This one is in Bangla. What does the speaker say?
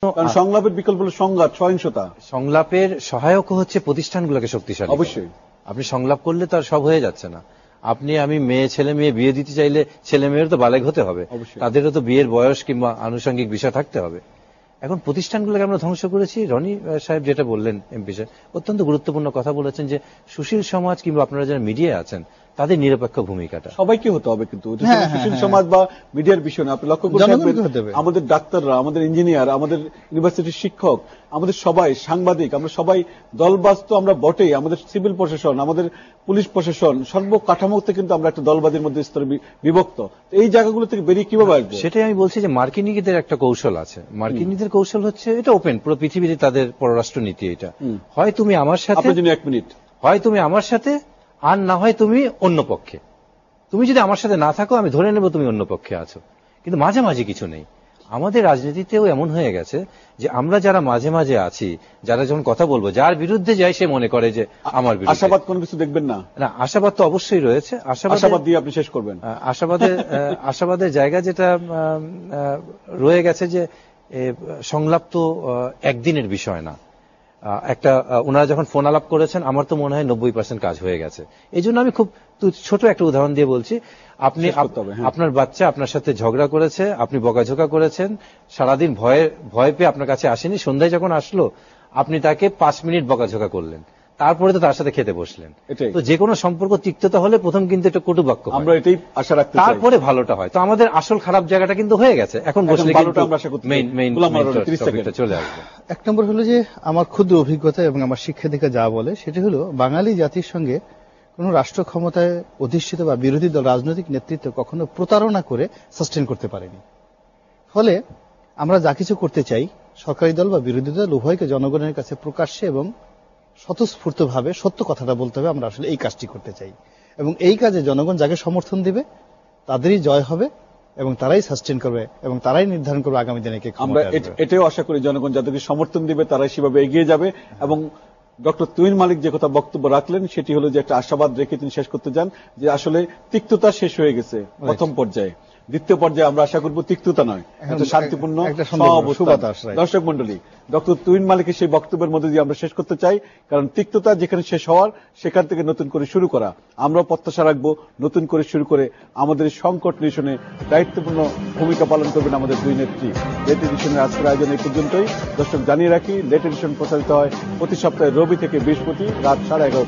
কারণ সংলাপের বিকল্প হলো সংঘাত, সহিংসতা। সংলাপের সহায়ক হচ্ছে প্রতিষ্ঠানগুলোকে শক্তিশালী। অবশ্যই আপনি সংলাপ করলে তো আর সব হয়ে যাচ্ছে না। আমি ছেলে মেয়ে বিয়ে দিতে চাইলে ছেলে মেয়েরও তো বালেগ হতে হবে, তাদেরও তো বিয়ের বয়স কিংবা আনুষঙ্গিক বিষয় থাকতে হবে। এখন প্রতিষ্ঠানগুলোকে আমরা ধ্বংস করেছি। রনি সাহেব যেটা বললেন, এমপি সাহেব অত্যন্ত গুরুত্বপূর্ণ কথা বলেছেন যে সুশীল সমাজ কিংবা আপনারা যারা মিডিয়ায় আছেন তাদের নিরপেক্ষ ভূমিকাটা সবাইকে হতে হবে। কিন্তু সুশীল সমাজ বা মিডিয়ার বিষয় না, আপনি লক্ষ্য করবেন আমাদের ডাক্তাররা, আমাদের ইঞ্জিনিয়ার, আমাদের ইউনিভার্সিটির শিক্ষক, আমাদের সবাই সাংবাদিক, আমরা সবাই দলবাজ তো আমরা বটেই। আমাদের সিভিল প্রশাসন, আমাদের পুলিশ প্রশাসন, সর্বকাঠামোতে কিন্তু আমরা একটা দলবাদের মধ্যে স্তরে বিভক্ত। এই জায়গাগুলো থেকে বেরিয়ে কিভাবে আসবে? সেটাই আমি বলছি যে মার্কিনীদের একটা কৌশল আছে। মার্কিনীদের কৌশল হচ্ছে, এটা ওপেন, পুরো পৃথিবীতে তাদের পররাষ্ট্র নীতি এটা, হয় তুমি আমার সাথে, এক মিনিট, হয় তুমি আমার সাথে, আর না হয় তুমি অন্য পক্ষে। তুমি যদি আমার সাথে না থাকো আমি ধরে নেব তুমি অন্য পক্ষে আছো, কিন্তু মাঝামাঝি কিছু নেই। আমাদের রাজনীতিতেও এমন হয়ে গেছে যে আমরা যারা মাঝে মাঝে আছি, যারা যখন কথা বলবো, যার বিরুদ্ধে যাই সে মনে করে যে আমার বিরুদ্ধে। আশাবাদ কোনো কিছু দেখবেন না? না, আশাবাদ তো অবশ্যই রয়েছে। আশাবাদ দিয়ে আপনি শেষ করবেন। আশাবাদের জায়গা যেটা রয়ে গেছে যে সংলাপ তো একদিনের বিষয় না। ওনারা যখন ফোন আলাপ করেছেন আমার তো মনে হয় 90% কাজ হয়ে গেছে। এই জন্য আমি খুব ছোট একটা উদাহরণ দিয়ে বলছি। আপনার বাচ্চা আপনার সাথে ঝগড়া করেছে, আপনি বকাঝোকা করেছেন, সারাদিন ভয় পেয়ে আপনার কাছে আসেনি, সন্ধ্যায় যখন আসলো আপনি তাকে 5 মিনিট বকাঝোকা করলেন, তারপরে তো তার সাথে খেতে বসলেন। তো যে কোনো সম্পর্ক তিক্ততা হলে প্রথম কিন্তু একটা কটু বাক্য, আমরা এটাই আশা রাখতে চাই, তারপরে ভালোটা হয়। তো আমাদের আসল খারাপ জায়গাটা কিন্তু হয়ে গেছে, এখন বসলে চলে আসবে। এক নম্বর হলো যে আমার ক্ষুদ্র অভিজ্ঞতা এবং আমার শিক্ষাদীক্ষা যা বলে সেটি হলো বাঙালি জাতির সঙ্গে কোন রাষ্ট্র ক্ষমতায় অধিষ্ঠিত বা বিরোধী দল রাজনৈতিক নেতৃত্ব কখনো প্রতারণা করে সাস্টেন করতে পারেনি। ফলে আমরা যা কিছু করতে চাই, সরকারি দল বা বিরোধী দল উভয়কে জনগণের কাছে প্রকাশ্যে এবং স্বতঃস্ফূর্তভাবে সত্য কথাটা বলতে হবে, আমরা আসলে এই কাজটি করতে চাই, এবং এই কাজে জনগণ যাকে সমর্থন দিবে তাদেরই জয় হবে এবং তারাই সাস্টেন করবে এবং তারাই নির্ধারণ করবে আগামী দিনে কে। আমরা এটাও আশা করি জনগণ যাদেরকে সমর্থন দিবে তারাই সেভাবে এগিয়ে যাবে। এবং ডক্টর তুহিন মালিক যে কথা বক্তব্য রাখলেন সেটি হলো যে একটা আশাবাদ রেখে তিনি শেষ করতে চান যে আসলে তিক্ততা শেষ হয়ে গেছে প্রথম পর্যায়ে। দ্বিতীয় পর্যায়ে আমরা আশা করব তিক্ততা নয়, একটা শান্তিপূর্ণ দর্শক মন্ডলী, ডক্টর তুহিন মালিকের সেই বক্তব্যের মধ্যে দিয়ে আমরা শেষ করতে চাই। কারণ তিক্ততা যেখানে শেষ হওয়ার সেখান থেকে নতুন করে শুরু করা। আমরাও প্রত্যাশা রাখবো নতুন করে শুরু করে আমাদের সংকট নিরসনে দায়িত্বপূর্ণ ভূমিকা পালন করবেন আমাদের দুই নেত্রী। লেট এডিশনের আজকের আয়োজন এই পর্যন্তই। দর্শক জানিয়ে রাখি, লেট এডিশন প্রচারিত হয় প্রতি সপ্তাহে রবি থেকে বৃহস্পতি রাত 11:30।